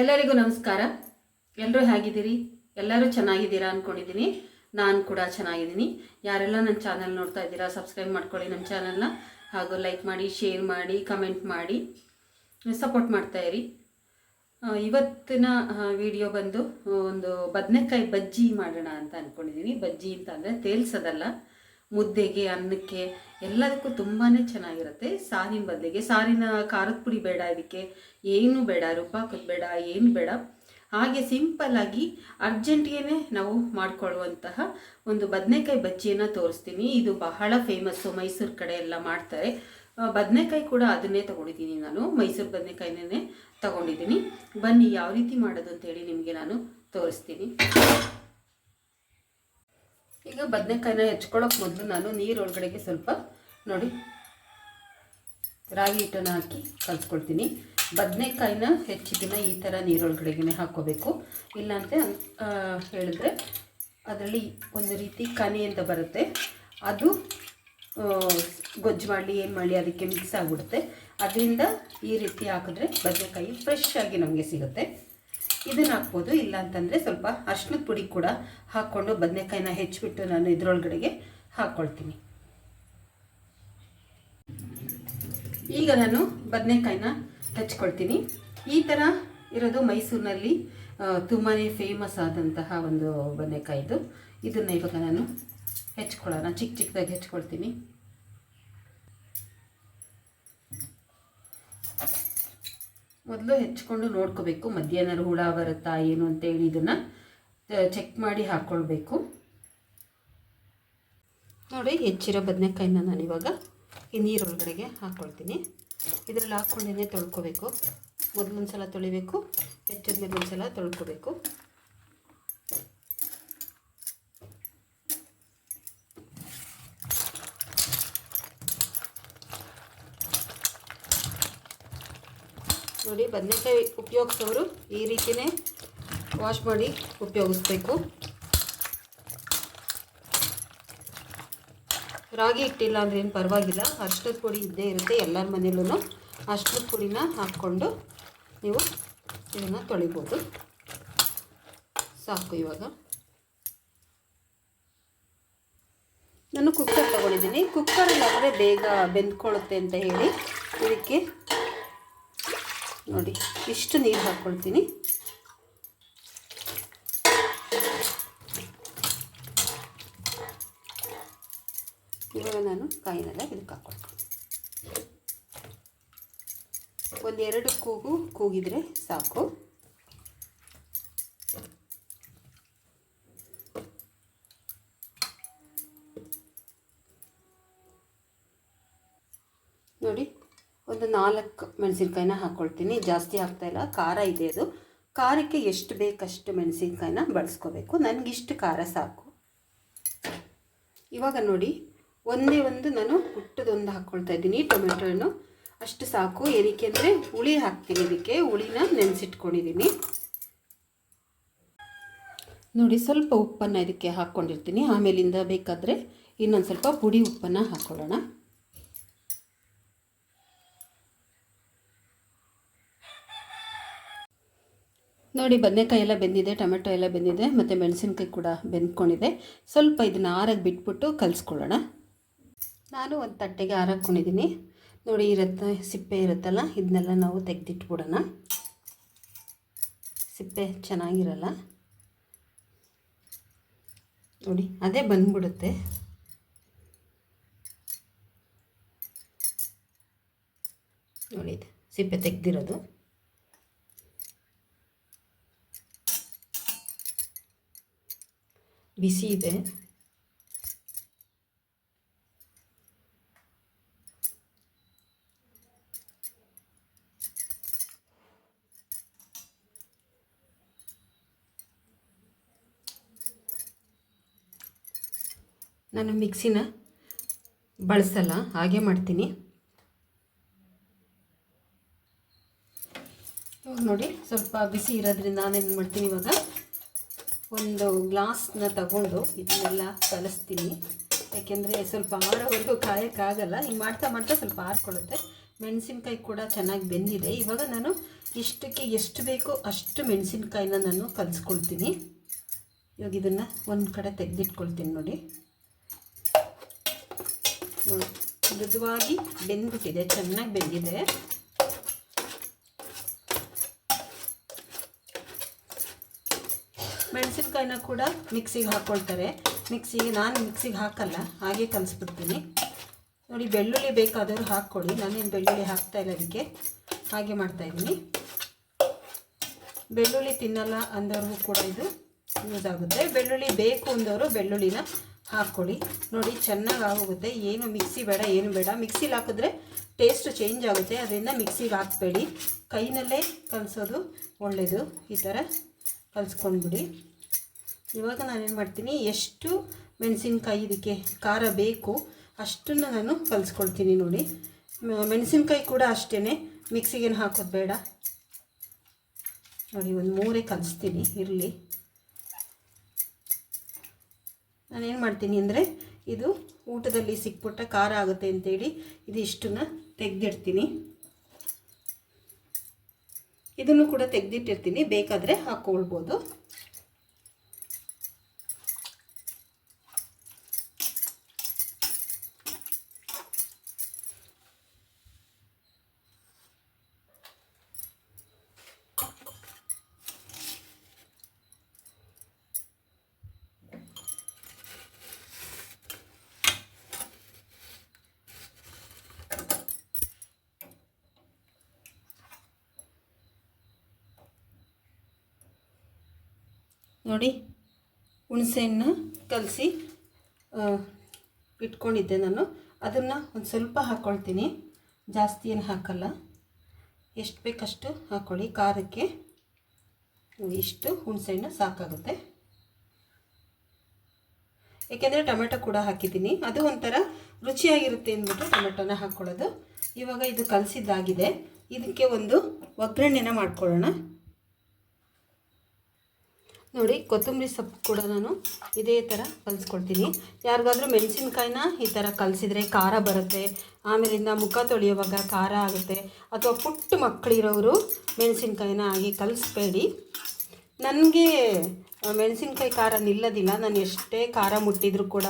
ಎಲ್ಲರಿಗೂ ನಮಸ್ಕಾರ. ಎಲ್ಲರೂ ಹೇಗಿದ್ದೀರಿ? ಎಲ್ಲರೂ ಚೆನ್ನಾಗಿದ್ದೀರಾ ಅಂದ್ಕೊಂಡಿದ್ದೀನಿ. ನಾನು ಕೂಡ ಚೆನ್ನಾಗಿದ್ದೀನಿ. ಯಾರೆಲ್ಲ ನನ್ನ ಚಾನಲ್ ನೋಡ್ತಾ ಇದ್ದೀರಾ ಸಬ್ಸ್ಕ್ರೈಬ್ ಮಾಡ್ಕೊಳ್ಳಿ ನಮ್ಮ ಚಾನಲ್ನ, ಹಾಗೂ ಲೈಕ್ ಮಾಡಿ, ಶೇರ್ ಮಾಡಿ, ಕಮೆಂಟ್ ಮಾಡಿ, ಸಪೋರ್ಟ್ ಮಾಡ್ತಾಯಿರಿ. ಇವತ್ತಿನ ವಿಡಿಯೋ ಬಂದು ಒಂದು ಬದನೆಕಾಯಿ ಬಜ್ಜಿ ಮಾಡೋಣ ಅಂತ ಅಂದ್ಕೊಂಡಿದ್ದೀನಿ. ಬಜ್ಜಿ ಅಂತ ಅಂದರೆ ತೇಲ್ಸೋದಲ್ಲ, ಮುದ್ದೆಗೆ, ಅನ್ನಕ್ಕೆ ಎಲ್ಲದಕ್ಕೂ ತುಂಬಾ ಚೆನ್ನಾಗಿರುತ್ತೆ. ಸಾರಿನ ಬದಲಿಗೆ, ಸಾರಿನ ಖಾರದ ಪುಡಿ ಬೇಡ, ಇದಕ್ಕೆ ಏನು ಬೇಡ, ರುಬ್ಬಾಕೋದು ಬೇಡ, ಏನು ಬೇಡ. ಹಾಗೆ ಸಿಂಪಲ್ಲಾಗಿ ಅರ್ಜೆಂಟ್ಗೆ ನಾವು ಮಾಡಿಕೊಳ್ಳುವಂತಹ ಒಂದು ಬದನೆಕಾಯಿ ಬಜ್ಜಿಯನ್ನು ತೋರಿಸ್ತೀನಿ. ಇದು ಬಹಳ ಫೇಮಸ್ಸು, ಮೈಸೂರು ಕಡೆ ಎಲ್ಲ ಮಾಡ್ತಾರೆ. ಬದನೆಕಾಯಿ ಕೂಡ ಅದನ್ನೇ ತೊಗೊಂಡಿದ್ದೀನಿ, ನಾನು ಮೈಸೂರು ಬದನೆಕಾಯಿನೇ ತೊಗೊಂಡಿದ್ದೀನಿ. ಬನ್ನಿ ಯಾವ ರೀತಿ ಮಾಡೋದು ಅಂತೇಳಿ ನಿಮಗೆ ನಾನು ತೋರಿಸ್ತೀನಿ. ಈಗ ಬದನೆಕಾಯಿನ ಹೆಚ್ಕೊಳ್ಳೋಕೆ ಮೊದಲು ನಾನು ನೀರೊಳಗಡೆಗೆ ಸ್ವಲ್ಪ ನೋಡಿ ರಾಗಿ ಹಿಟ್ಟನ್ನು ಹಾಕಿ ಕಲಿಸ್ಕೊಳ್ತೀನಿ. ಬದನೆಕಾಯಿನ ಹೆಚ್ಚಿದಿನ ಈ ಥರ ನೀರೊಳಗಡೆಗೆ ಹಾಕ್ಕೋಬೇಕು. ಇಲ್ಲಾಂತೆ ಹೇಳಿದ್ರೆ ಅದರಲ್ಲಿ ಒಂದು ರೀತಿ ಕನಿ ಅಂತ ಬರುತ್ತೆ, ಅದು ಗೊಜ್ಜು ಮಾಡಲಿ ಏನು ಮಾಡಲಿ ಅದಕ್ಕೆ ಮಿಕ್ಸ್ ಆಗಿಬಿಡುತ್ತೆ. ಅದರಿಂದ ಈ ರೀತಿ ಹಾಕಿದ್ರೆ ಬದನೆಕಾಯಿ ಫ್ರೆಶ್ ಆಗಿ ನಮಗೆ ಸಿಗುತ್ತೆ. ಇದನ್ನು ಹಾಕ್ಬೋದು. ಇಲ್ಲ ಅಂತಂದರೆ ಸ್ವಲ್ಪ ಅರಿಶಿನದ ಪುಡಿ ಕೂಡ ಹಾಕ್ಕೊಂಡು ಬದನೆಕಾಯಿನ ಹೆಚ್ಚಿಬಿಟ್ಟು ನಾನು ಇದರೊಳಗಡೆಗೆ ಹಾಕ್ಕೊಳ್ತೀನಿ. ಈಗ ನಾನು ಬದನೆಕಾಯಿನ ಹೆಚ್ಕೊಳ್ತೀನಿ. ಈ ಥರ ಇರೋದು ಮೈಸೂರಿನಲ್ಲಿ ತುಂಬಾ ಫೇಮಸ್ ಆದಂತಹ ಒಂದು ಬದನೆಕಾಯಿದು. ಇದನ್ನು ಇವಾಗ ನಾನು ಹೆಚ್ಕೊಳ್ಳೋಣ, ಚಿಕ್ಕ ಚಿಕ್ಕದಾಗಿ ಹೆಚ್ಕೊಳ್ತೀನಿ. ಮೊದಲು ಹೆಚ್ಕೊಂಡು ನೋಡ್ಕೋಬೇಕು, ಮಧ್ಯಾಹ್ನ ಹುಳ ಬರುತ್ತಾ ಏನು ಅಂತೇಳಿ ಇದನ್ನು ಚೆಕ್ ಮಾಡಿ ಹಾಕ್ಕೊಳ್ಬೇಕು. ನೋಡಿ, ಹೆಚ್ಚಿರೋ ಬದನೆಕಾಯಿನ ನಾನಿವಾಗ ಈ ನೀರೊಳಗಡೆಗೆ ಹಾಕ್ಕೊಳ್ತೀನಿ. ಇದರಲ್ಲಿ ಹಾಕ್ಕೊಂಡೇ ತೊಳ್ಕೊಬೇಕು. ಮೊದಲೊಂದು ಸಲ ತೊಳಿಬೇಕು, ಹೆಚ್ಚಿದ್ಮೇಲೆ ಒಂದು ಸಲ ತೊಳ್ಕೊಬೇಕು. ನೋಡಿ, ಬದನೆಕಾಯಿ ಉಪಯೋಗಿಸೋರು ಈ ರೀತಿಯೇ ವಾಶ್ ಮಾಡಿ ಉಪಯೋಗಿಸ್ಬೇಕು. ರಾಗಿ ಹಿಟ್ಟಿಲ್ಲ ಅಂದರೆ ಏನು ಪರವಾಗಿಲ್ಲ, ಅರಿಶಿನದ ಪುಡಿ ಇದ್ದೇ ಇರುತ್ತೆ. ಎಲ್ಲರ ಮನೆಯಲ್ಲೂ ಅರಿಶಿನದ ಪುಡಿನ ಹಾಕ್ಕೊಂಡು ನೀವು ಇದನ್ನು ತೊಳಿಬೋದು. ಸಾಕು. ಇವಾಗ ನಾನು ಕುಕ್ಕರ್ ತೊಗೊಂಡಿದ್ದೀನಿ. ಕುಕ್ಕರಲ್ಲಿ ಆದರೆ ಬೇಗ ಬೆಂದ್ಕೊಳ್ಳುತ್ತೆ ಅಂತ ಹೇಳಿ ಇದಕ್ಕೆ ನೋಡಿ ಇಷ್ಟು ನೀರು ಹಾಕ್ಕೊಳ್ತೀನಿ. ಇವಾಗ ನಾನು ಕಾಯಿನೆಲ್ಲ ಇದಕ್ಕೆ ಹಾಕ್ಕೊಳ್ತೀನಿ. ಒಂದೆರಡು ಕೂಗಿದ್ರೆ ಸಾಕು. ನೋಡಿ, ಒಂದು 4 ಮೆಣಸಿನ್ಕಾಯಿನ ಹಾಕ್ಕೊಳ್ತೀನಿ. ಜಾಸ್ತಿ ಹಾಕ್ತಾಯಿಲ್ಲ, ಖಾರ ಇದೆ ಅದು. ಖಾರಕ್ಕೆ ಎಷ್ಟು ಬೇಕಷ್ಟು ಮೆಣಸಿನ್ಕಾಯಿನ ಬಳಸ್ಕೋಬೇಕು. ನನಗಿಷ್ಟು ಖಾರ ಸಾಕು. ಇವಾಗ ನೋಡಿ, ಒಂದೇ ಒಂದು ನಾನು ಪುಟ್ಟದೊಂದು ಹಾಕ್ಕೊಳ್ತಾ ಇದ್ದೀನಿ, ಟೊಮೆಟೊ ಹಣ್ಣು. ಅಷ್ಟು ಸಾಕು. ಏನಕ್ಕೆ ಅಂದರೆ ಹುಳಿ ಹಾಕ್ತೀನಿ, ಇದಕ್ಕೆ ಹುಳಿನ ನೆನೆಸಿಟ್ಕೊಂಡಿದ್ದೀನಿ. ನೋಡಿ, ಸ್ವಲ್ಪ ಉಪ್ಪನ್ನು ಇದಕ್ಕೆ ಹಾಕ್ಕೊಂಡಿರ್ತೀನಿ. ಆಮೇಲಿಂದ ಬೇಕಾದರೆ ಇನ್ನೊಂದು ಸ್ವಲ್ಪ ಪುಡಿ ಉಪ್ಪನ್ನು ಹಾಕ್ಕೊಳ್ಳೋಣ. ನೋಡಿ, ಬದನೆಕಾಯಿ ಎಲ್ಲ ಬೆಂದಿದೆ, ಟೊಮೆಟೊ ಎಲ್ಲ ಬೆಂದಿದೆ, ಮತ್ತು ಮೆಣಸಿನ್ಕಾಯಿ ಕೂಡ ಬೆಂದ್ಕೊಂಡಿದೆ. ಸ್ವಲ್ಪ ಇದನ್ನು ಆರಾಗಿ ಬಿಟ್ಬಿಟ್ಟು ಕಲಿಸ್ಕೊಳ್ಳೋಣ. ನಾನು ಒಂದು ತಟ್ಟೆಗೆ ಆರಾಕೊಂಡಿದ್ದೀನಿ. ನೋಡಿ, ಸಿಪ್ಪೆ ಇರುತ್ತಲ್ಲ, ಇದನ್ನೆಲ್ಲ ನಾವು ತೆಗೆದಿಟ್ಬಿಡೋಣ. ಸಿಪ್ಪೆ ಚೆನ್ನಾಗಿರಲ್ಲ ನೋಡಿ, ಅದೇ ಬಂದ್ಬಿಡುತ್ತೆ. ನೋಡಿ, ಇದು ಸಿಪ್ಪೆ ತೆಗೆದಿರೋದು. ಬಿಸಿ ಇದೆ. ನಾನು ಮಿಕ್ಸಿನ ಬಳಸಲ್ಲ, ಹಾಗೆ ಮಾಡ್ತೀನಿ. ಇವಾಗ ನೋಡಿ, ಸ್ವಲ್ಪ ಬಿಸಿ ಇರೋದ್ರಿಂದ ನಾನೇನು ಮಾಡ್ತೀನಿ, ಇವಾಗ ಒಂದು ಗ್ಲಾಸ್ನ ತಗೊಂಡು ಇದನ್ನೆಲ್ಲ ಕಲಿಸ್ತೀನಿ. ಯಾಕೆಂದರೆ ಸ್ವಲ್ಪ ಆರೋವರೆಗೂ ಕಾಯೋಕ್ಕಾಗಲ್ಲ. ಹಿಂಗೆ ಮಾಡ್ತಾ ಮಾಡ್ತಾ ಸ್ವಲ್ಪ ಆರಿಕೊಳ್ಳುತ್ತೆ. ಮೆಣಸಿನ್ಕಾಯಿ ಕೂಡ ಚೆನ್ನಾಗಿ ಬೆಂದಿದೆ. ಇವಾಗ ನಾನು ಇಷ್ಟಕ್ಕೆ ಎಷ್ಟು ಬೇಕೋ ಅಷ್ಟು ಮೆಣಸಿನ್ಕಾಯಿನ ನಾನು ಕಲಿಸ್ಕೊಳ್ತೀನಿ. ಇವಾಗ ಇದನ್ನು ಒಂದು ಕಡೆ ತೆಗೆದಿಟ್ಕೊಳ್ತೀನಿ. ನೋಡಿ ಮೃದುವಾಗಿ ಬೆಂದ್ಬಿಟ್ಟಿದೆ, ಚೆನ್ನಾಗಿ ಬೆಂದಿದೆ. ಮೆಣಸಿನ್ಕಾಯಿನ ಕೂಡ ಮಿಕ್ಸಿಗೆ ಹಾಕ್ಕೊಳ್ತಾರೆ. ನಾನು ಮಿಕ್ಸಿಗೆ ಹಾಕಲ್ಲ, ಹಾಗೆ ಕಲಿಸ್ಬಿಡ್ತೀನಿ. ನೋಡಿ, ಬೆಳ್ಳುಳ್ಳಿ ಬೇಕಾದವರು ಹಾಕ್ಕೊಳ್ಳಿ, ನಾನೇನು ಬೆಳ್ಳುಳ್ಳಿ ಹಾಕ್ತಾಯಿಲ್ಲ, ಅದಕ್ಕೆ ಹಾಗೆ ಮಾಡ್ತಾಯಿದ್ದೀನಿ. ಬೆಳ್ಳುಳ್ಳಿ ತಿನ್ನಲ್ಲ ಅಂದವ್ರಿಗೂ ಕೂಡ ಇದು ಯೂಸ್ ಆಗುತ್ತೆ. ಬೆಳ್ಳುಳ್ಳಿ ಬೇಕು ಅಂದವರು ಬೆಳ್ಳುಳ್ಳಿನ ಹಾಕ್ಕೊಳ್ಳಿ. ನೋಡಿ, ಚೆನ್ನಾಗಿ ಆಗೋಗುತ್ತೆ. ಏನು ಮಿಕ್ಸಿ ಬೇಡ, ಏನು ಬೇಡ. ಮಿಕ್ಸಿಲಿ ಹಾಕಿದ್ರೆ ಟೇಸ್ಟ್ ಚೇಂಜ್ ಆಗುತ್ತೆ, ಅದರಿಂದ ಮಿಕ್ಸಿಗೆ ಹಾಕಬೇಡಿ. ಕೈನಲ್ಲೇ ಕಲಿಸೋದು ಒಳ್ಳೆಯದು. ಈ ಥರ ಕಲಿಸ್ಕೊಂಡ್ಬಿಡಿ. ಇವಾಗ ನಾನೇನು ಮಾಡ್ತೀನಿ, ಎಷ್ಟು ಮೆಣಸಿನ್ಕಾಯಿ ಇದಕ್ಕೆ ಖಾರ ಬೇಕು ಅಷ್ಟನ್ನು ನಾನು ಕಲಿಸ್ಕೊಳ್ತೀನಿ. ನೋಡಿ, ಮೆಣಸಿನ್ಕಾಯಿ ಕೂಡ ಅಷ್ಟೇ, ಮಿಕ್ಸಿಗೇನು ಹಾಕೋದು ಬೇಡ. ನೋಡಿ, ಒಂದು 3 ಕಲಿಸ್ತೀನಿ, ಇರಲಿ. ನಾನೇನು ಮಾಡ್ತೀನಿ ಅಂದರೆ, ಇದು ಊಟದಲ್ಲಿ ಸಿಕ್ಬಿಟ್ಟ ಖಾರ ಆಗುತ್ತೆ ಅಂತೇಳಿ ಇದಿಷ್ಟನ್ನು ತೆಗೆದಿಡ್ತೀನಿ. ಇದನ್ನು ಕೂಡ ತೆಗೆದಿಟ್ಟಿರ್ತೀನಿ, ಬೇಕಾದರೆ ಹಾಕ್ಕೊಳ್ಬೋದು. ನೋಡಿ, ಹುಣಸೆಹಣ್ಣು ಕಲಸಿ ಇಟ್ಕೊಂಡಿದ್ದೆ ನಾನು, ಅದನ್ನು ಒಂದು ಸ್ವಲ್ಪ ಹಾಕ್ಕೊಳ್ತೀನಿ. ಜಾಸ್ತಿ ಏನು ಹಾಕಲ್ಲ, ಎಷ್ಟು ಬೇಕಷ್ಟು ಹಾಕ್ಕೊಳ್ಳಿ. ಖಾರಕ್ಕೆ ಇಷ್ಟು ಹುಣಸೆಹಣ್ಣು ಸಾಕಾಗುತ್ತೆ. ಏಕೆಂದರೆ ಟೊಮೆಟೊ ಕೂಡ ಹಾಕಿದ್ದೀನಿ, ಅದು ಒಂಥರ ರುಚಿಯಾಗಿರುತ್ತೆ ಅಂದ್ಬಿಟ್ಟು ಟೊಮೆಟೊನ ಹಾಕ್ಕೊಳ್ಳೋದು. ಇವಾಗ ಇದು ಕಲಸಿದ್ದಾಗಿದೆ, ಇದಕ್ಕೆ ಒಂದು ಒಗ್ಗರಣೆನ ಮಾಡ್ಕೊಳ್ಳೋಣ. ನೋಡಿ, ಕೊತ್ತಂಬರಿ ಸೊಪ್ಪು ಕೂಡ ನಾನು ಇದೇ ಥರ ಕಲಿಸ್ಕೊಳ್ತೀನಿ. ಯಾರಿಗಾದ್ರೂ ಮೆಣಸಿನ್ಕಾಯಿನ ಈ ಥರ ಕಲಸಿದ್ರೆ ಖಾರ ಬರುತ್ತೆ, ಆಮೇಲಿಂದ ಮುಖ ತೊಳೆಯುವಾಗ ಖಾರ ಆಗುತ್ತೆ, ಅಥವಾ ಪುಟ್ಟ ಮಕ್ಕಳಿರೋರು ಮೆಣಸಿನ್ಕಾಯಿನ ಹಾಗೆ ಕಲಿಸ್ಬೇಡಿ. ನನಗೆ ಮೆಣಸಿನ್ಕಾಯಿ ಖಾರ ನಿಲ್ಲೋದಿಲ್ಲ. ನಾನು ಎಷ್ಟೇ ಖಾರ ಮುಟ್ಟಿದ್ರೂ ಕೂಡ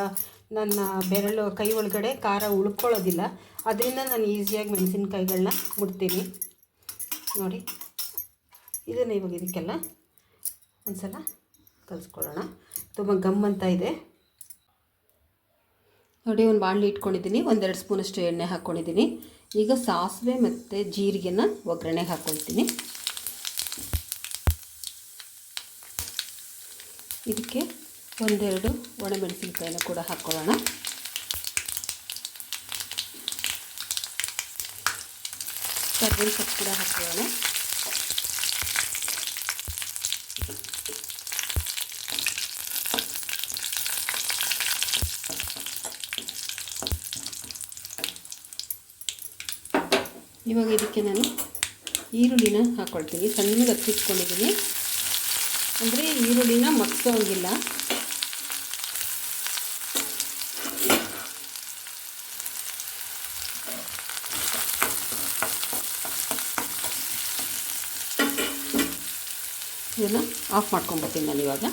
ನನ್ನ ಬೆರಳು ಕೈ ಒಳಗಡೆ ಖಾರ ಉಳ್ಕೊಳ್ಳೋದಿಲ್ಲ. ಅದರಿಂದ ನಾನು ಈಸಿಯಾಗಿ ಮೆಣಸಿನ್ಕಾಯಿಗಳನ್ನ ಮುಟ್ತೀನಿ. ನೋಡಿ, ಇದನ್ನು ಇವಾಗ ಇದಕ್ಕೆಲ್ಲ ಒಂದು ಸಲ ಕಲಿಸ್ಕೊಳ್ಳೋಣ. ತುಂಬ ಗಮ್ಮಂತ ಇದೆ. ನೋಡಿ, ಒಂದು ಬಾಣಲಿ ಇಟ್ಕೊಂಡಿದ್ದೀನಿ, 1-2 ಸ್ಪೂನಷ್ಟು ಎಣ್ಣೆ ಹಾಕ್ಕೊಂಡಿದ್ದೀನಿ. ಈಗ ಸಾಸಿವೆ ಮತ್ತು ಜೀರಿಗೆನ ಒಗ್ಗರಣೆಗೆ ಹಾಕ್ಕೊಳ್ತೀನಿ. ಇದಕ್ಕೆ 1-2 ಒಣಮೆಣಸಿನ್ಕಾಯಿನ ಕೂಡ ಹಾಕ್ಕೊಳ್ಳೋಣ. ಕರ್ಬೇವಿನ ಸೊಪ್ಪು ಕೂಡ ಹಾಕ್ಕೊಳ್ಳೋಣ. ಇವಾಗ ಇದಕ್ಕೆ ನಾನು ಈರುಳ್ಳಿನ ಹಾಕ್ಕೊಳ್ತೀನಿ. ಸಣ್ಣಗೆ ಹಚ್ಚಿಟ್ಕೊಂಡಿದ್ದೀನಿ, ಅಂದರೆ ಈರುಳ್ಳಿನ ಮಗ್ಸೋಂಗಿಲ್ಲ. ಇದನ್ನು ಆಫ್ ಮಾಡ್ಕೊಂಡ್ಬಿಡ್ತೀನಿ ನಾನು ಇವಾಗ.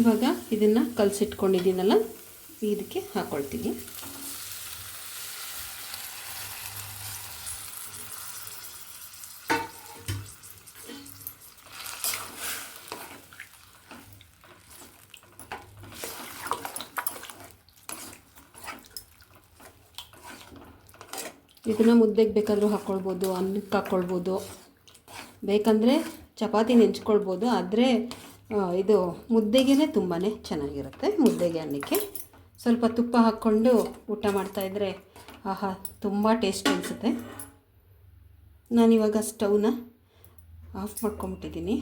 ಇವಾಗ ಇದನ್ನು ಕಲಸಿಟ್ಕೊಂಡಿದ್ದೀನಲ್ಲ, ಇದಕ್ಕೆ ಹಾಕ್ಕೊಳ್ತೀನಿ. ಇದನ್ನು ಮುದ್ದೆಗೆ ಬೇಕಾದರೂ ಹಾಕ್ಕೊಳ್ಬೋದು, ಅನ್ನಕ್ಕೆ ಹಾಕ್ಕೊಳ್ಬೋದು, ಬೇಕಂದರೆ ಚಪಾತಿ ನೆಂಚ್ಕೊಳ್ಬೋದು. ಆದರೆ ಇದು ಮುದ್ದೆಗೆ ತುಂಬಾ ಚೆನ್ನಾಗಿರುತ್ತೆ. ಮುದ್ದೆಗೆ ಅನ್ನಕ್ಕೆ ಸ್ವಲ್ಪ ತುಪ್ಪ ಹಾಕ್ಕೊಂಡು ಊಟ ಮಾಡ್ತಾಯಿದ್ರೆ ಆಹಾ, ತುಂಬ ಟೇಸ್ಟ್ ಅನಿಸುತ್ತೆ. ನಾನಿವಾಗ ಸ್ಟವ್ನ ಆಫ್ ಮಾಡ್ಕೊಂಬಿಟ್ಟಿದ್ದೀನಿ.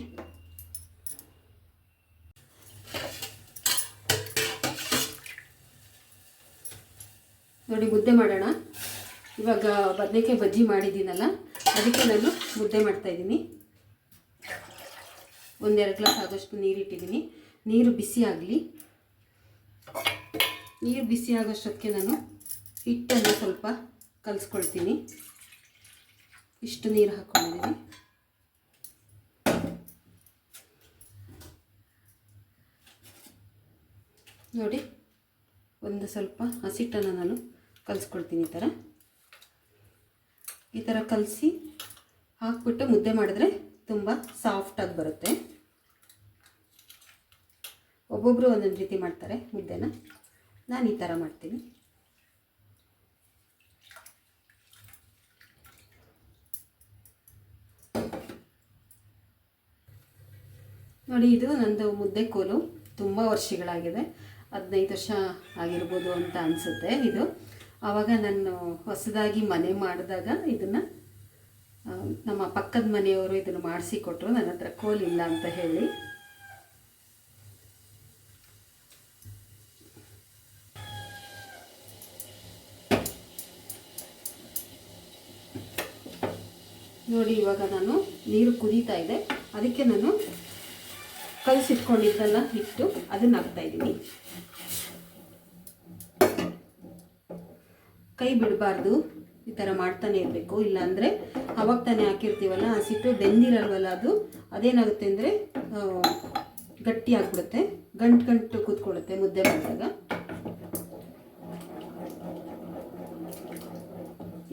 ನೋಡಿ, ಮುದ್ದೆ ಮಾಡೋಣ. ಇವಾಗ ಬದನೆಕಾಯಿ ಬಜ್ಜಿ ಮಾಡಿದ್ದೀನಲ್ಲ, ಅದಕ್ಕೆ ನಾನು ಮುದ್ದೆ ಮಾಡ್ತಾಯಿದ್ದೀನಿ. 1-2 ಗ್ಲಾಸ್ ಆಗೋಷ್ಟು ನೀರಿಟ್ಟಿದ್ದೀನಿ. ನೀರು ಬಿಸಿ ಆಗಲಿ. ನೀರು ಬಿಸಿ ಆಗೋಷ್ಟೊತ್ತಿಗೆ ನಾನು ಹಿಟ್ಟನ್ನು ಸ್ವಲ್ಪ ಕಲಿಸ್ಕೊಳ್ತೀನಿ. ಇಷ್ಟು ನೀರು ಹಾಕ್ಕೊಂಡಿದ್ದೀನಿ. ನೋಡಿ, ಒಂದು ಸ್ವಲ್ಪ ಹಸಿಟ್ಟನ್ನು ನಾನು ಕಲಿಸ್ಕೊಳ್ತೀನಿ. ಈ ಥರ ಕಲಸಿ ಹಾಕ್ಬಿಟ್ಟು ಮುದ್ದೆ ಮಾಡಿದ್ರೆ ತುಂಬ ಸಾಫ್ಟಾಗಿ ಬರುತ್ತೆ. ಒಬ್ಬೊಬ್ಬರು ಒಂದೊಂದು ರೀತಿ ಮಾಡ್ತಾರೆ ಮುದ್ದೆನ. ನಾನು ಈ ಥರ ಮಾಡ್ತೀನಿ. ನೋಡಿ, ಇದು ನಂದು ಮುದ್ದೆ ಕೋಲು. ತುಂಬ ವರ್ಷಗಳಾಗಿದೆ, 15 ವರ್ಷ ಆಗಿರ್ಬೋದು ಅಂತ ಅನಿಸುತ್ತೆ ಇದು. ಆವಾಗ ನಾನು ಹೊಸದಾಗಿ ಮನೆ ಮಾಡಿದಾಗ ಇದನ್ನು ನಮ್ಮ ಪಕ್ಕದ ಮನೆಯವರು ಇದನ್ನು ಮಾಡಿಸಿಕೊಟ್ರು. ನನ್ನ ಹತ್ರ ಕೋಲಿಲ್ಲ ಅಂತ ಹೇಳಿ. ನೋಡಿ, ಇವಾಗ ನಾನು ನೀರು ಕುದೀತಾ ಇದೆ. ಅದಕ್ಕೆ ನಾನು ಕಲಸಿಟ್ಕೊಂಡಿದ್ದೆಲ್ಲ ಹಿಟ್ಟು ಅದನ್ನು ಹಾಕ್ತಾಯಿದ್ದೀನಿ. ಕೈ ಬಿಡಬಾರ್ದು, ಈ ಥರ ಮಾಡ್ತಾನೆ ಇರಬೇಕು. ಇಲ್ಲಾಂದರೆ ಅವಾಗ ತಾನೇ ಹಾಕಿರ್ತೀವಲ್ಲ, ಹಸಿಟ್ಟು ಬೆಂದಿರಲ್ವಲ್ಲ, ಅದೇನಾಗುತ್ತೆ ಅಂದರೆ ಗಟ್ಟಿ ಆಗಿಬಿಡುತ್ತೆ, ಗಂಟು ಕೂತ್ಕೊಳ್ಳುತ್ತೆ ಮುದ್ದೆ ಮಾಡಿದಾಗ.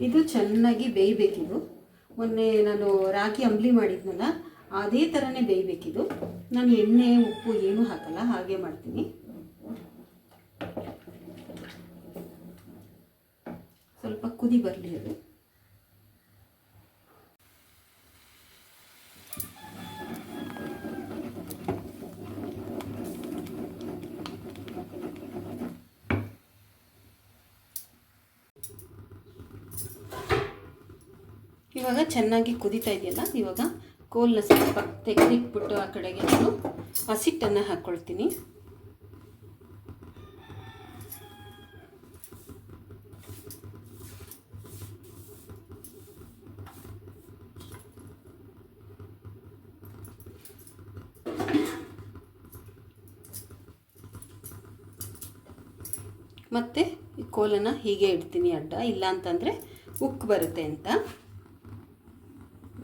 ಇದು ಚೆನ್ನಾಗಿ ಬೇಯಬೇಕಿದು. ಮೊನ್ನೆ ನಾನು ರಾಗಿ ಅಂಬ್ಲಿ ಮಾಡಿದ್ನಲ್ಲ, ಅದೇ ಥರನೇ ಬೇಯಬೇಕಿದು. ನಾನು ಎಣ್ಣೆ ಉಪ್ಪು ಏನೂ ಹಾಕಲ್ಲ, ಹಾಗೆ ಮಾಡ್ತೀನಿ. ಸ್ವಲ್ಪ ಕುದಿ ಬರಲಿ ಅದು. ಇವಾಗ ಚೆನ್ನಾಗಿ ಕುದೀತಾ ಇದೆಯಲ್ಲ, ಇವಾಗ ಕೋಲ್ನ ಸ್ವಲ್ಪ ತೆಗೆದಿಟ್ಬಿಟ್ಟು ಆ ಕಡೆಗೆ ನಾನು ಹಸಿಟ್ಟನ್ನು ಹಾಕ್ಕೊಳ್ತೀನಿ. ಮತ್ತು ಈ ಕೋಲನ್ನು ಹೀಗೆ ಇಡ್ತೀನಿ ಅಡ್ಡ, ಇಲ್ಲ ಅಂತಂದರೆ ಉಕ್ಕು ಬರುತ್ತೆ ಅಂತ.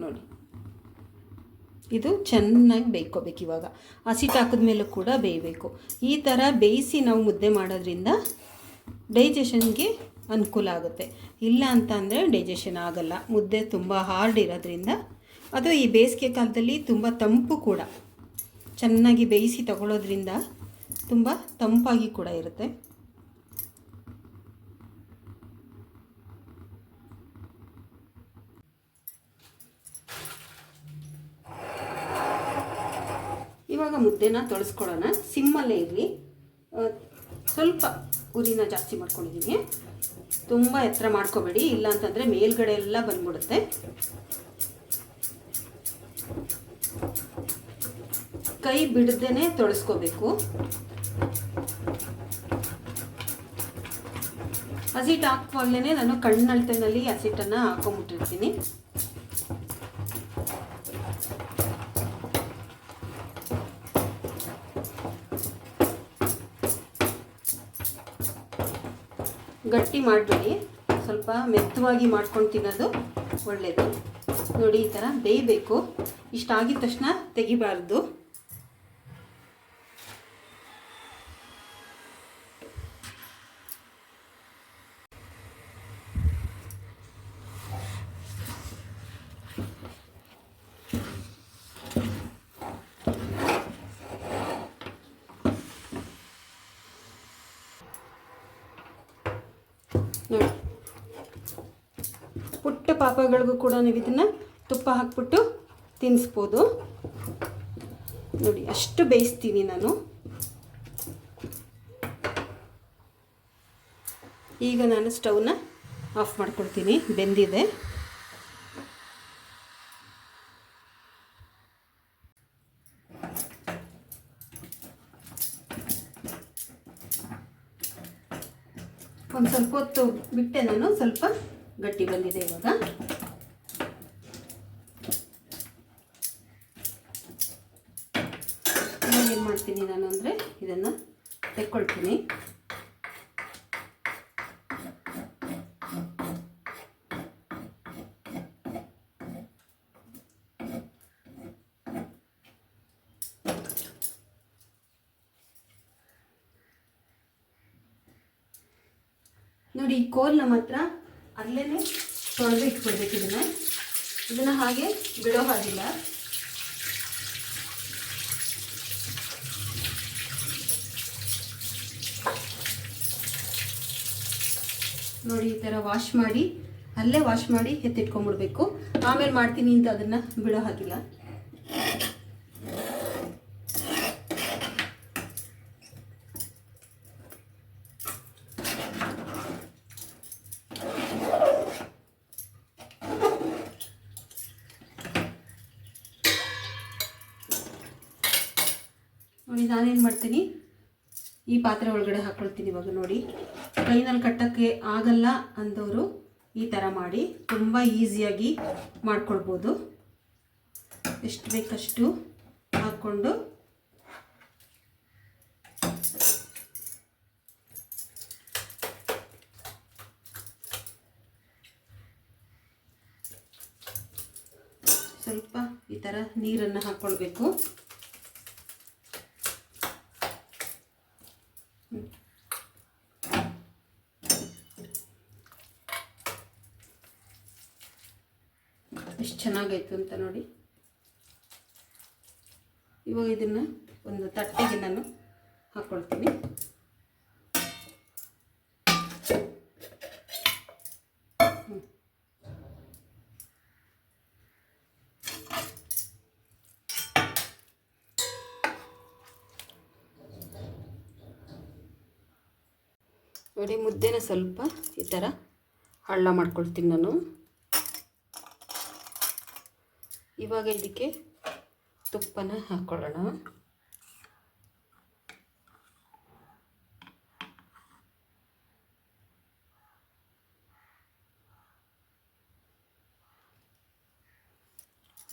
ನೋಡಿ, ಇದು ಚೆನ್ನಾಗಿ ಬೇಯ್ಕೋಬೇಕು. ಇವಾಗ ಹಸಿಟ್ಟು ಹಾಕಿದ್ಮೇಲೂ ಕೂಡ ಬೇಯಬೇಕು. ಈ ಥರ ಬೇಯಿಸಿ ನಾವು ಮುದ್ದೆ ಮಾಡೋದ್ರಿಂದ ಡೈಜೆಷನ್ಗೆ ಅನುಕೂಲ ಆಗುತ್ತೆ. ಇಲ್ಲ ಅಂತ ಅಂದರೆ ಡೈಜೆಷನ್ ಆಗಲ್ಲ. ಮುದ್ದೆ ತುಂಬ ಹಾರ್ಡ್ ಇರೋದ್ರಿಂದ, ಅದು ಈ ಬೇಸಿಗೆ ಕಾಲದಲ್ಲಿ ತುಂಬ ತಂಪು ಕೂಡ. ಚೆನ್ನಾಗಿ ಬೇಯಿಸಿ ತಗೊಳ್ಳೋದ್ರಿಂದ ತುಂಬ ತಂಪಾಗಿ ಕೂಡ ಇರುತ್ತೆ. ಇವಾಗ ಮುದ್ದೆನ ತೊಳೆಸ್ಕೊಳ್ಳೋಣ. ಸಿಮ್ಮಲ್ಲೇ ಇರಲಿ. ಸ್ವಲ್ಪ ಉರಿನ ಜಾಸ್ತಿ ಮಾಡ್ಕೊಂಡಿದ್ದೀನಿ. ತುಂಬ ಎತ್ತರ ಮಾಡ್ಕೋಬೇಡಿ, ಇಲ್ಲ ಅಂತಂದರೆ ಮೇಲ್ಗಡೆ ಎಲ್ಲ ಬಂದ್ಬಿಡುತ್ತೆ. ಕೈ ಬಿಡದೇನೆ ತೊಳೆಸ್ಕೋಬೇಕು. ಹಸಿಟ್ಟು ಹಾಕುವಾಗಲೇ ನಾನು ಕಣ್ಣಳ್ತೆನಲ್ಲಿ ಹಸಿಟ್ಟನ್ನು ಹಾಕೊಂಡ್ಬಿಟ್ಟಿರ್ತೀನಿ. ಗಟ್ಟಿ ಮಾಡಬೇಡಿ, ಸ್ವಲ್ಪ ಮೆತ್ತವಾಗಿ ಮಾಡ್ಕೊಂಡು ತಿನ್ನೋದು ಒಳ್ಳೆಯದು. ನೋಡಿ, ಈ ಥರ ಬೇಯಬೇಕು. ಇಷ್ಟಾಗಿದ ತಕ್ಷಣ ತೆಗಿಬಾರ್ದು. ನೋಡಿ, ಪುಟ್ಟ ಪಾಪಗಳಿಗೂ ಕೂಡ ನೀವು ಇದನ್ನು ತುಪ್ಪ ಹಾಕ್ಬಿಟ್ಟು ತಿನ್ನಿಸ್ಬೋದು. ನೋಡಿ, ಅಷ್ಟು ಬೇಯಿಸ್ತೀನಿ ನಾನು. ಈಗ ನಾನು ಸ್ಟವ್ನ ಆಫ್ ಮಾಡ್ಕೊಳ್ತೀನಿ. ಬೆಂದಿದೆ. ಒಂದು ಸ್ವಲ್ಪ ಹೊತ್ತು ಬಿಟ್ಟೆ ನಾನು. ಸ್ವಲ್ಪ ಗಟ್ಟಿ ಬಂದಿದೆ ಇವಾಗ. ಮಾಡ್ತೀನಿ ನಾನು ಅಂದರೆ ಇದನ್ನು ತೆಕ್ಕೊಳ್ತೀನಿ. ನೋಡಿ ಈ ಕೋಲ್ನ ಮಾತ್ರ ಅಲ್ಲೇ ತೊಳೆದು ಇಟ್ಬಿಡ್ಬೇಕು. ಇದನ್ನು ಹಾಗೆ ಬಿಡೋ ಹಾಗಿಲ್ಲ. ನೋಡಿ ಈ ಥರ ವಾಶ್ ಮಾಡಿ ಅಲ್ಲೇ ವಾಶ್ ಮಾಡಿ ಎತ್ತಿಟ್ಕೊಂಡ್ಬಿಡ್ಬೇಕು. ಆಮೇಲೆ ಮಾಡ್ತೀನಿ ಅಂತ ಅದನ್ನು ಬಿಡೋ ಹಾಗಿಲ್ಲ. ನೋಡಿ ನಾನೇನು ಮಾಡ್ತೀನಿ, ಈ ಪಾತ್ರೆ ಒಳಗಡೆ ಹಾಕ್ಕೊಳ್ತೀನಿ. ಇವಾಗ ನೋಡಿ, ಕೈನಲ್ಲಿ ಕಟ್ಟೋಕ್ಕೆ ಆಗಲ್ಲ ಅಂದವರು ಈ ಥರ ಮಾಡಿ ತುಂಬ ಈಸಿಯಾಗಿ ಮಾಡ್ಕೊಳ್ಬೋದು. ಎಷ್ಟು ಬೇಕಷ್ಟು ಹಾಕ್ಕೊಂಡು ಸ್ವಲ್ಪ ಈ ಥರ ನೀರನ್ನು ಹಾಕ್ಕೊಳ್ಬೇಕು. ಎಷ್ಟು ಚೆನ್ನಾಗಾಯ್ತು ಅಂತ ನೋಡಿ. ಇವಾಗ ಇದನ್ನು ಒಂದು ತಟ್ಟೆಗೆ ನಾನು ಹಾಕ್ಕೊಳ್ತೀನಿ. ನೋಡಿ ಮುದ್ದೆನ ಸ್ವಲ್ಪ ಈ ಥರ ಹಳ್ಳ ಮಾಡ್ಕೊಳ್ತೀನಿ ನಾನು. ಇವಾಗ ಇದಕ್ಕೆ ತುಪ್ಪನ ಹಾಕ್ಕೊಳ್ಳೋಣ.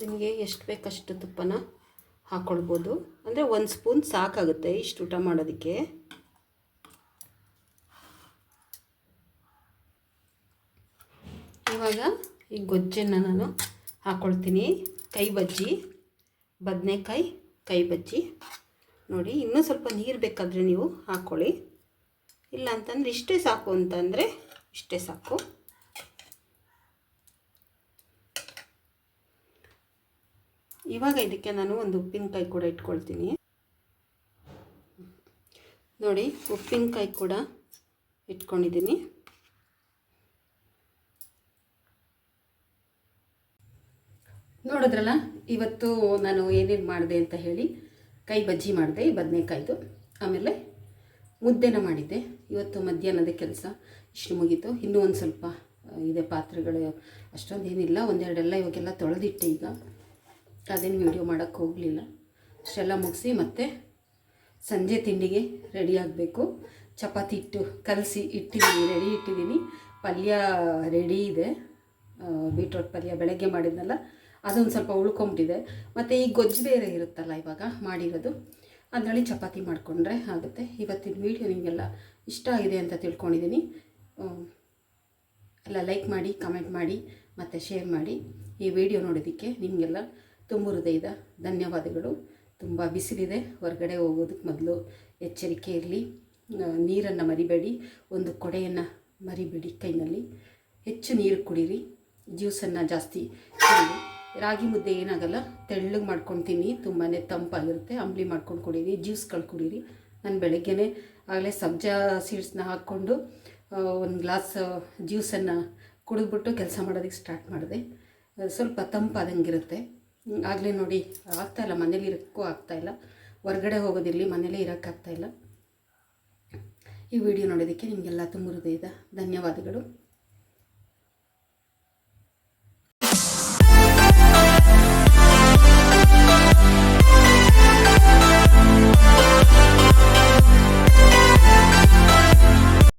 ನಿಮಗೆ ಎಷ್ಟು ಬೇಕಷ್ಟು ತುಪ್ಪನ ಹಾಕ್ಕೊಳ್ಬೋದು. ಅಂದರೆ 1 ಸ್ಪೂನ್ ಸಾಕಾಗುತ್ತೆ ಇಷ್ಟು ಊಟ ಮಾಡೋದಕ್ಕೆ. ಇವಾಗ ಈ ಗೊಜ್ಜನ್ನು ನಾನು ಹಾಕ್ಕೊಳ್ತೀನಿ. ಕೈ ಬಜ್ಜಿ, ಬದನೆಕಾಯಿ ಕೈ ಬಜ್ಜಿ. ನೋಡಿ, ಇನ್ನೂ ಸ್ವಲ್ಪ ನೀರು ಬೇಕಾದರೆ ನೀವು ಹಾಕ್ಕೊಳ್ಳಿ, ಇಲ್ಲ ಅಂತಂದರೆ ಇಷ್ಟೇ ಸಾಕು ಅಂತಂದರೆ ಇಷ್ಟೇ ಸಾಕು. ಇವಾಗ ಇದಕ್ಕೆ ನಾನು ಒಂದು ಉಪ್ಪಿನಕಾಯಿ ಕೂಡ ಇಟ್ಕೊಳ್ತೀನಿ. ನೋಡಿ, ಉಪ್ಪಿನಕಾಯಿ ಕೂಡ ಇಟ್ಕೊಂಡಿದ್ದೀನಿ. ನೋಡಿದ್ರಲ್ಲ, ಇವತ್ತು ನಾನು ಏನೇನು ಮಾಡಿದೆ ಅಂತ ಹೇಳಿ. ಕೈ ಬಜ್ಜಿ ಮಾಡಿದೆ ಈ ಬದನೆಕಾಯ್ದು, ಆಮೇಲೆ ಮುದ್ದೆನ ಮಾಡಿದ್ದೆ. ಇವತ್ತು ಮಧ್ಯಾಹ್ನದ ಕೆಲಸ ಇಷ್ಟು ಮುಗೀತು. ಇನ್ನೂ ಒಂದು ಸ್ವಲ್ಪ ಇದೆ ಪಾತ್ರೆಗಳು, ಅಷ್ಟೊಂದೇನಿಲ್ಲ, ಒಂದೆರಡೆಲ್ಲ ಇವಾಗೆಲ್ಲ ತೊಳೆದಿಟ್ಟೆ. ಈಗ ಅದೇನು ವೀಡಿಯೋ ಮಾಡೋಕ್ಕೆ ಹೋಗಲಿಲ್ಲ. ಅಷ್ಟೆಲ್ಲ ಮುಗಿಸಿ ಮತ್ತೆ ಸಂಜೆ ತಿಂಡಿಗೆ ರೆಡಿ ಆಗಬೇಕು. ಚಪಾತಿ ಹಿಟ್ಟು ಕಲಸಿ ಇಟ್ಟಿದ್ದೀನಿ, ರೆಡಿ ಇಟ್ಟಿದ್ದೀನಿ. ಪಲ್ಯ ರೆಡಿ ಇದೆ, ಬೀಟ್ರೋಟ್ ಪಲ್ಯ ಬೆಳಗ್ಗೆ ಮಾಡಿದ್ನಲ್ಲ, ಅದೊಂದು ಸ್ವಲ್ಪ ಉಳ್ಕೊಂಬಿಟ್ಟಿದೆ. ಮತ್ತು ಈ ಗೊಜ್ಜು ಬೇರೆ ಇರುತ್ತಲ್ಲ ಇವಾಗ ಮಾಡಿರೋದು, ಅದರಲ್ಲಿ ಚಪಾತಿ ಮಾಡಿಕೊಂಡ್ರೆ ಆಗುತ್ತೆ. ಇವತ್ತಿನ ವೀಡಿಯೋ ನಿಮಗೆಲ್ಲ ಇಷ್ಟ ಆಗಿದೆ ಅಂತ ತಿಳ್ಕೊಂಡಿದ್ದೀನಿ. ಎಲ್ಲ ಲೈಕ್ ಮಾಡಿ, ಕಮೆಂಟ್ ಮಾಡಿ ಮತ್ತು ಶೇರ್ ಮಾಡಿ. ಈ ವಿಡಿಯೋ ನೋಡೋದಕ್ಕೆ ನಿಮಗೆಲ್ಲ ತುಂಬ ಹೃದಯದ ಧನ್ಯವಾದಗಳು. ತುಂಬ ಬಿಸಿಲಿದೆ, ಹೊರಗಡೆ ಹೋಗೋದಕ್ಕೆ ಮೊದಲು ಎಚ್ಚರಿಕೆ ಇರಲಿ. ನೀರನ್ನು ಮರಿಬೇಡಿ, ಒಂದು ಕೊಡೆಯನ್ನು ಮರಿಬೇಡಿ ಕೈನಲ್ಲಿ. ಹೆಚ್ಚು ನೀರು ಕುಡೀರಿ, ಜ್ಯೂಸನ್ನು ಜಾಸ್ತಿ ಕುಡೀರಿ. ರಾಗಿ ಮುದ್ದೆ ಏನಾಗಲ್ಲ, ತೆಳ್ಳಗೆ ಮಾಡ್ಕೊತೀನಿ, ತುಂಬಾ ತಂಪಾಗಿರುತ್ತೆ. ಅಂಬ್ಲಿ ಮಾಡ್ಕೊಂಡು ಕುಡೀರಿ, ಜ್ಯೂಸ್ಗಳು ಕುಡೀರಿ. ನಾನು ಬೆಳಗ್ಗೆನೇ ಆಗಲೇ ಸಬ್ಜಾ ಸೀಡ್ಸ್ನ ಹಾಕ್ಕೊಂಡು ಒಂದು ಗ್ಲಾಸ್ ಜ್ಯೂಸನ್ನು ಕುಡಿದ್ಬಿಟ್ಟು ಕೆಲಸ ಮಾಡೋದಕ್ಕೆ ಸ್ಟಾರ್ಟ್ ಮಾಡಿದೆ. ಸ್ವಲ್ಪ ತಂಪಾದಂಗಿರುತ್ತೆ. ಆಗಲೇ ನೋಡಿ, ಆಗ್ತಾಯಿಲ್ಲ, ಮನೇಲಿ ಇರೋಕ್ಕೂ ಆಗ್ತಾಯಿಲ್ಲ. ಹೊರಗಡೆ ಹೋಗೋದಿರಲಿ, ಮನೇಲೇ ಇರೋಕ್ಕಾಗ್ತಾಯಿಲ್ಲ. ಈ ವಿಡಿಯೋ ನೋಡೋದಕ್ಕೆ ನಿಮಗೆಲ್ಲ ತುಂಬ ಹೃದಯದ ಧನ್ಯವಾದಗಳು.